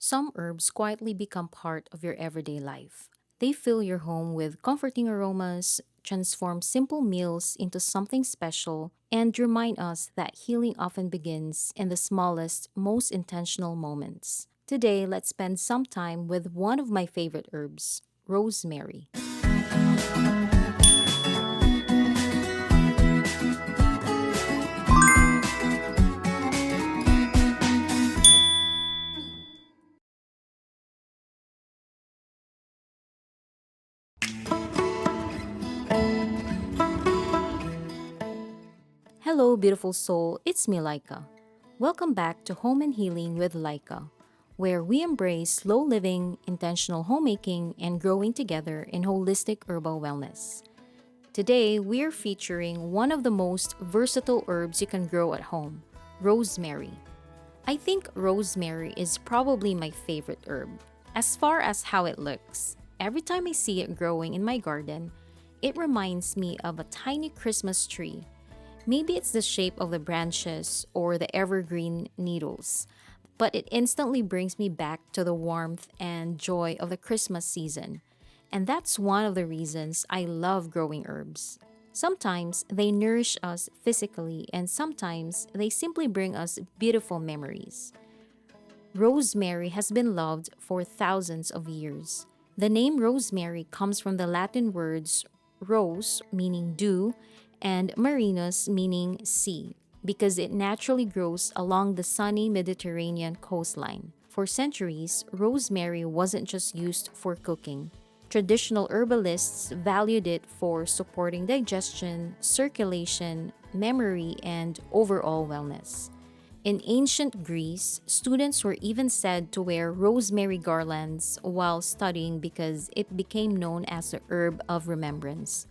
Some herbs quietly become part of your everyday life. They fill your home with comforting aromas, transform simple meals into something special, and remind us that healing often begins in the smallest, most intentional moments. Today, let's spend some time with one of my favorite herbs, rosemary. Hello, beautiful soul, it's me, Lyka. Welcome back to Home and Healing with Lyka, where we embrace slow living, intentional homemaking, and growing together in holistic herbal wellness. Today, we're featuring one of the most versatile herbs you can grow at home, rosemary. I think rosemary is probably my favorite herb. As far as how it looks, every time I see it growing in my garden, it reminds me of a tiny Christmas tree. Maybe it's the shape of the branches or the evergreen needles, but it instantly brings me back to the warmth and joy of the Christmas season. And that's one of the reasons I love growing herbs. Sometimes they nourish us physically, and sometimes they simply bring us beautiful memories. Rosemary has been loved for thousands of years. The name rosemary comes from the Latin words rose, meaning dew, and marinus, meaning sea, because it naturally grows along the sunny Mediterranean coastline. For centuries, rosemary wasn't just used for cooking. Traditional herbalists valued it for supporting digestion, circulation, memory, and overall wellness. In ancient Greece, students were even said to wear rosemary garlands while studying because it became known as the herb of remembrance.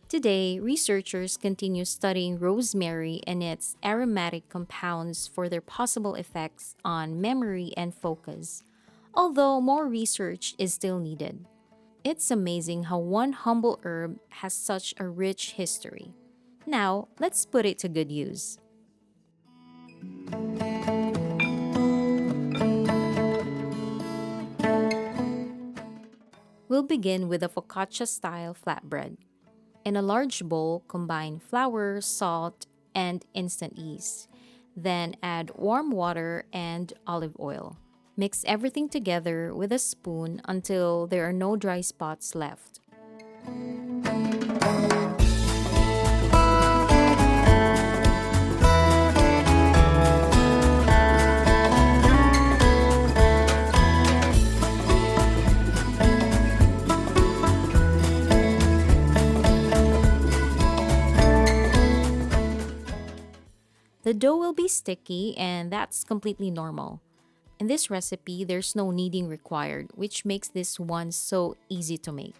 Today, researchers continue studying rosemary and its aromatic compounds for their possible effects on memory and focus, although more research is still needed. It's amazing how one humble herb has such a rich history. Now, let's put it to good use. We'll begin with a focaccia-style flatbread. In a large bowl, combine flour, salt, and instant yeast. Then add warm water and olive oil. Mix everything together with a spoon until there are no dry spots left. The dough will be sticky, and that's completely normal. In this recipe, there's no kneading required, which makes this one so easy to make.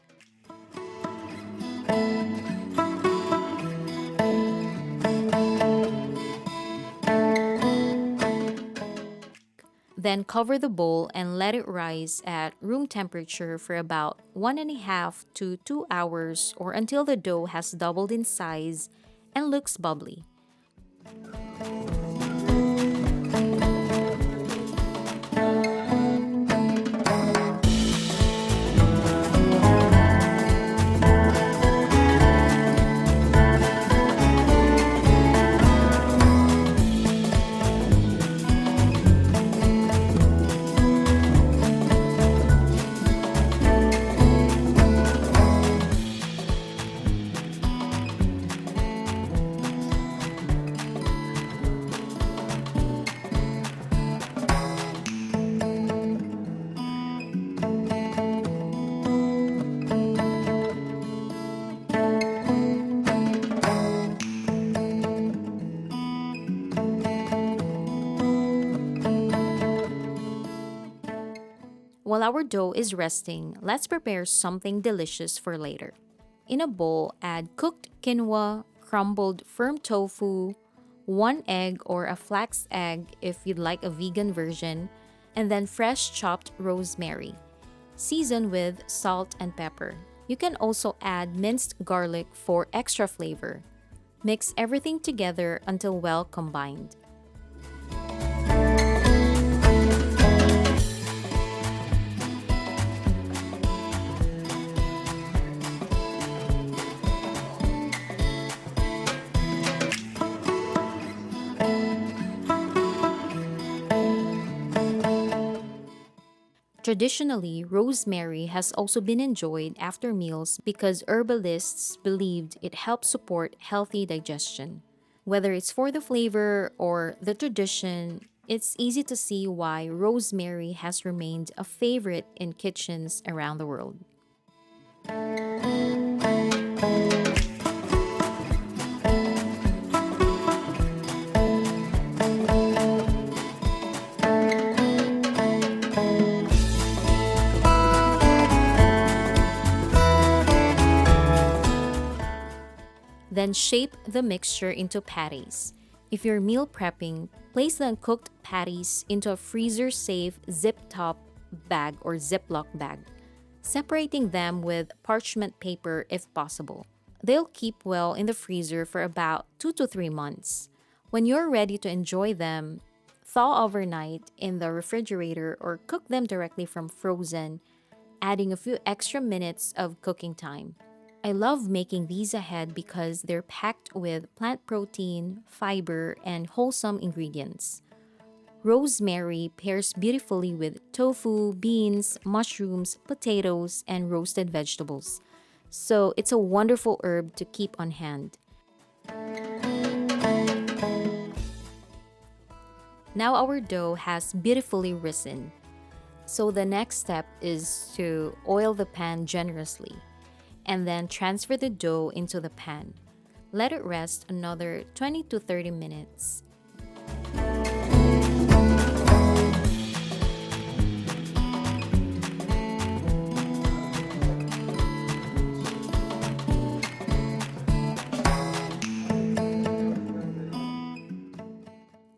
Then cover the bowl and let it rise at room temperature for about 1.5 to 2 hours or until the dough has doubled in size and looks bubbly. While our dough is resting, let's prepare something delicious for later. In a bowl, add cooked quinoa, crumbled firm tofu, one egg or a flax egg if you'd like a vegan version, and then fresh chopped rosemary. Season with salt and pepper. You can also add minced garlic for extra flavor. Mix everything together until well combined. Traditionally, rosemary has also been enjoyed after meals because herbalists believed it helped support healthy digestion. Whether it's for the flavor or the tradition, it's easy to see why rosemary has remained a favorite in kitchens around the world. Then shape the mixture into patties. If you're meal prepping, place the uncooked patties into a freezer safe zip top bag or Ziploc bag, separating them with parchment paper if possible. They'll keep well in the freezer for about 2 to 3 months. When you're ready to enjoy them, thaw overnight in the refrigerator or cook them directly from frozen, adding a few extra minutes of cooking time. I love making these ahead because they're packed with plant protein, fiber, and wholesome ingredients. Rosemary pairs beautifully with tofu, beans, mushrooms, potatoes, and roasted vegetables. So it's a wonderful herb to keep on hand. Now our dough has beautifully risen. So the next step is to oil the pan generously and then transfer the dough into the pan. Let it rest another 20 to 30 minutes.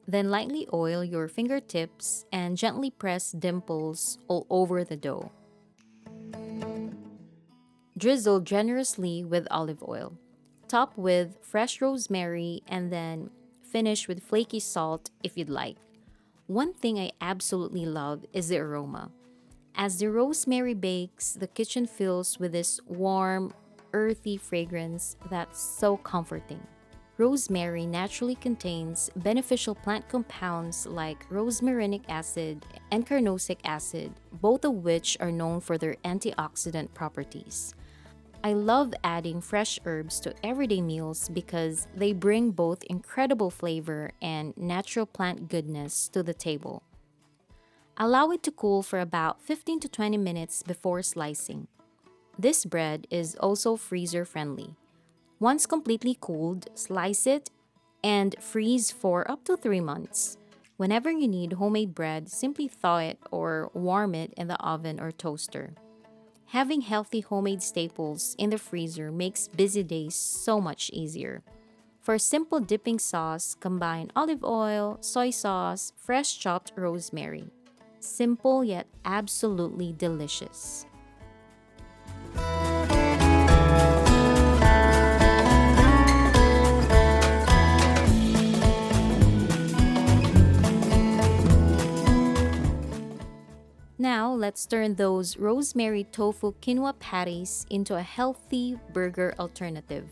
Then lightly oil your fingertips and gently press dimples all over the dough. Drizzle generously with olive oil. Top with fresh rosemary and then finish with flaky salt if you'd like. One thing I absolutely love is the aroma. As the rosemary bakes, the kitchen fills with this warm, earthy fragrance that's so comforting. Rosemary naturally contains beneficial plant compounds like rosmarinic acid and carnosic acid, both of which are known for their antioxidant properties. I love adding fresh herbs to everyday meals because they bring both incredible flavor and natural plant goodness to the table. Allow it to cool for about 15 to 20 minutes before slicing. This bread is also freezer friendly. Once completely cooled, slice it and freeze for up to 3 months. Whenever you need homemade bread, simply thaw it or warm it in the oven or toaster. Having healthy homemade staples in the freezer makes busy days so much easier. For a simple dipping sauce, combine olive oil, soy sauce, fresh chopped rosemary. Simple yet absolutely delicious. Now, let's turn those rosemary tofu quinoa patties into a healthy burger alternative.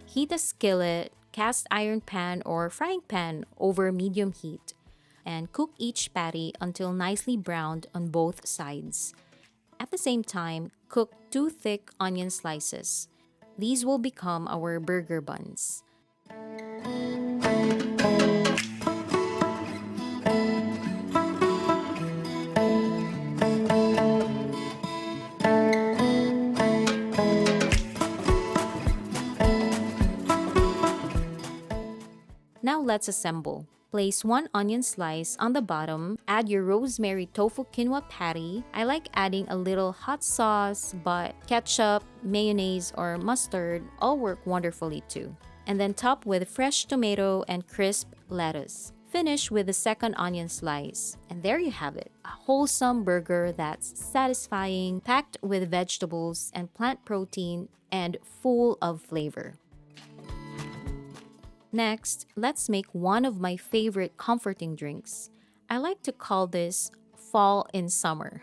Heat a skillet, cast iron pan, or frying pan over medium heat, and cook each patty until nicely browned on both sides. At the same time, cook 2 thick onion slices. These will become our burger buns. Now let's assemble. Place 1 onion slice on the bottom, add your rosemary tofu quinoa patty. I like adding a little hot sauce, but ketchup, mayonnaise, or mustard all work wonderfully too. And then top with fresh tomato and crisp lettuce. Finish with the second onion slice. And there you have it, a wholesome burger that's satisfying, packed with vegetables and plant protein, and full of flavor. Next, let's make one of my favorite comforting drinks. I like to call this fall in summer.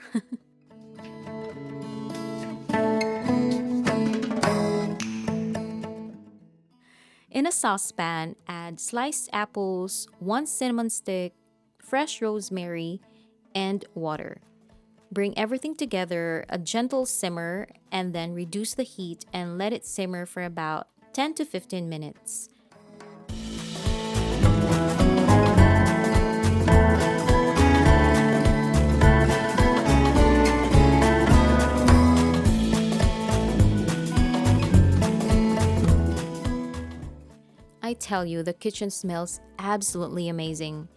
In a saucepan, add sliced apples, 1 cinnamon stick, fresh rosemary, and water. Bring everything together, a gentle simmer, and then reduce the heat and let it simmer for about 10 to 15 minutes. I tell you, the kitchen smells absolutely amazing.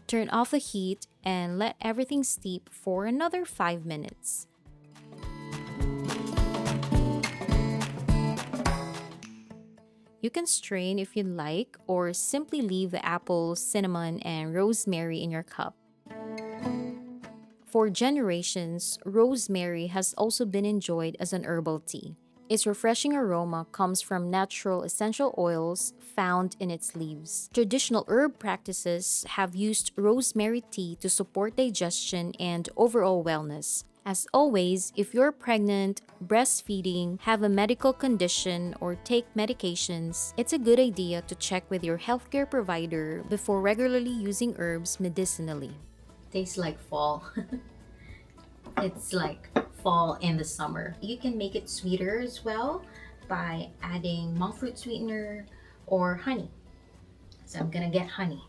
Turn off the heat and let everything steep for another 5 minutes. You can strain if you'd like, or simply leave the apples, cinnamon, and rosemary in your cup. For generations, rosemary has also been enjoyed as an herbal tea. Its refreshing aroma comes from natural essential oils found in its leaves. Traditional herb practices have used rosemary tea to support digestion and overall wellness. As always, if you're pregnant, breastfeeding, have a medical condition, or take medications, it's a good idea to check with your healthcare provider before regularly using herbs medicinally. Tastes like fall. It's like fall in the summer. You can make it sweeter as well by adding monk fruit sweetener or honey. So I'm gonna get honey.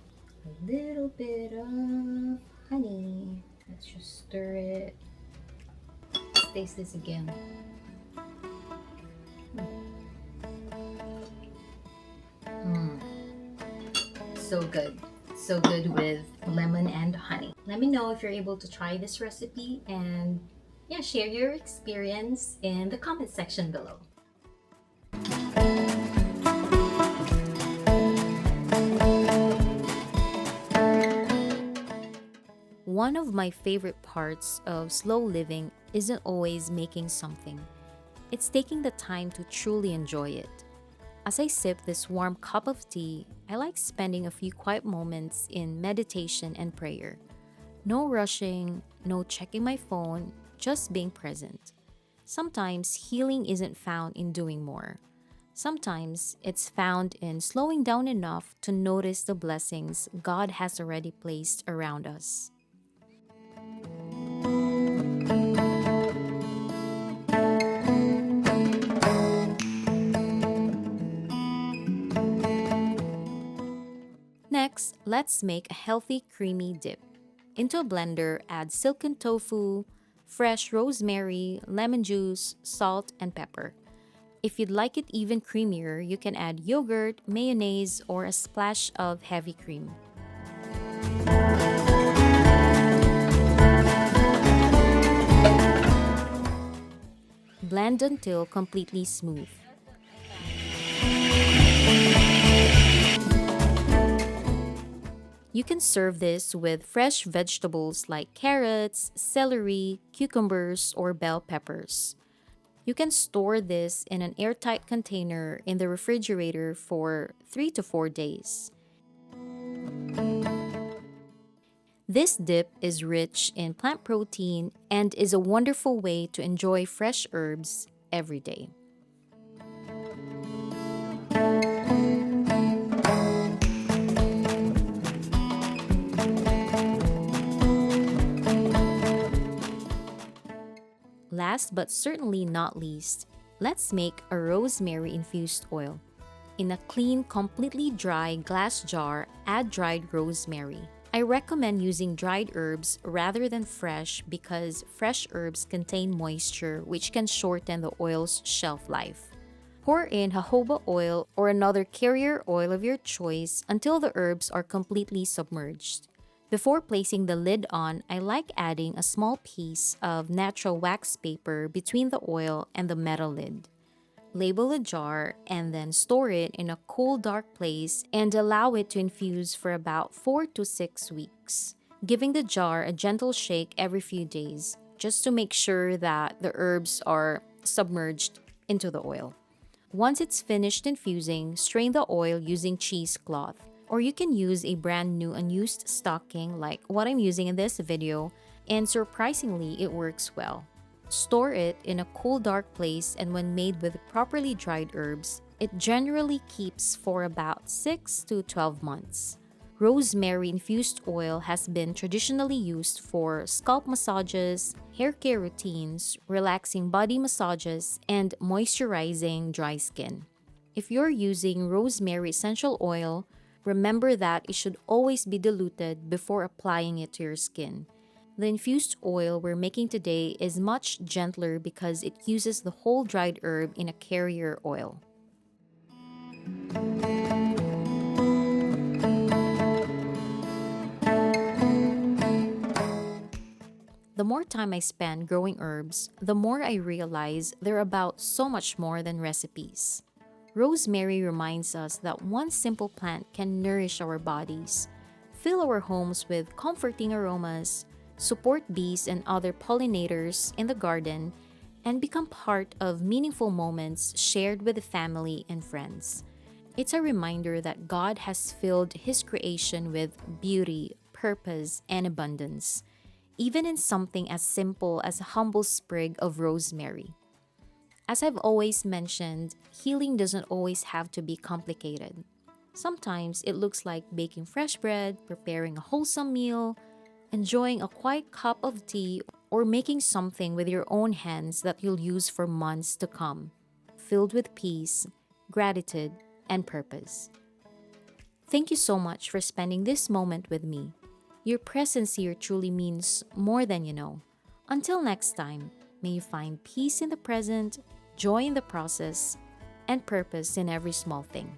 A little bit of honey. Let's just stir it. Let's taste this again. So good. So good with lemon and honey. Let me know if you're able to try this recipe, and yeah, share your experience in the comment section below. One of my favorite parts of slow living isn't always making something. It's taking the time to truly enjoy it. As I sip this warm cup of tea, I like spending a few quiet moments in meditation and prayer. No rushing, no checking my phone, just being present. Sometimes healing isn't found in doing more. Sometimes it's found in slowing down enough to notice the blessings God has already placed around us. Next, let's make a healthy creamy dip. Into a blender, add silken tofu, fresh rosemary, lemon juice, salt, and pepper. If you'd like it even creamier, you can add yogurt, mayonnaise, or a splash of heavy cream. Blend until completely smooth. You can serve this with fresh vegetables like carrots, celery, cucumbers, or bell peppers. You can store this in an airtight container in the refrigerator for 3 to 4 days. This dip is rich in plant protein and is a wonderful way to enjoy fresh herbs every day. Last but certainly not least, let's make a rosemary infused oil. In a clean, completely dry glass jar, add dried rosemary. I recommend using dried herbs rather than fresh because fresh herbs contain moisture which can shorten the oil's shelf life. Pour in jojoba oil or another carrier oil of your choice until the herbs are completely submerged. Before placing the lid on, I like adding a small piece of natural wax paper between the oil and the metal lid. Label the jar and then store it in a cool, dark place and allow it to infuse for about 4 to 6 weeks, giving the jar a gentle shake every few days just to make sure that the herbs are submerged into the oil. Once it's finished infusing, strain the oil using cheesecloth. Or you can use a brand new unused stocking like what I'm using in this video, and surprisingly, it works well. Store it in a cool, dark place, and when made with properly dried herbs, it generally keeps for about 6 to 12 months. Rosemary infused oil has been traditionally used for scalp massages, hair care routines, relaxing body massages, and moisturizing dry skin. If you're using rosemary essential oil, remember that it should always be diluted before applying it to your skin. The infused oil we're making today is much gentler because it uses the whole dried herb in a carrier oil. The more time I spend growing herbs, the more I realize they're about so much more than recipes. Rosemary reminds us that one simple plant can nourish our bodies, fill our homes with comforting aromas, support bees and other pollinators in the garden, and become part of meaningful moments shared with the family and friends. It's a reminder that God has filled His creation with beauty, purpose, and abundance, even in something as simple as a humble sprig of rosemary. As I've always mentioned, healing doesn't always have to be complicated. Sometimes it looks like baking fresh bread, preparing a wholesome meal, enjoying a quiet cup of tea, or making something with your own hands that you'll use for months to come, filled with peace, gratitude, and purpose. Thank you so much for spending this moment with me. Your presence here truly means more than you know. Until next time, may you find peace in the present, joy in the process, and purpose in every small thing.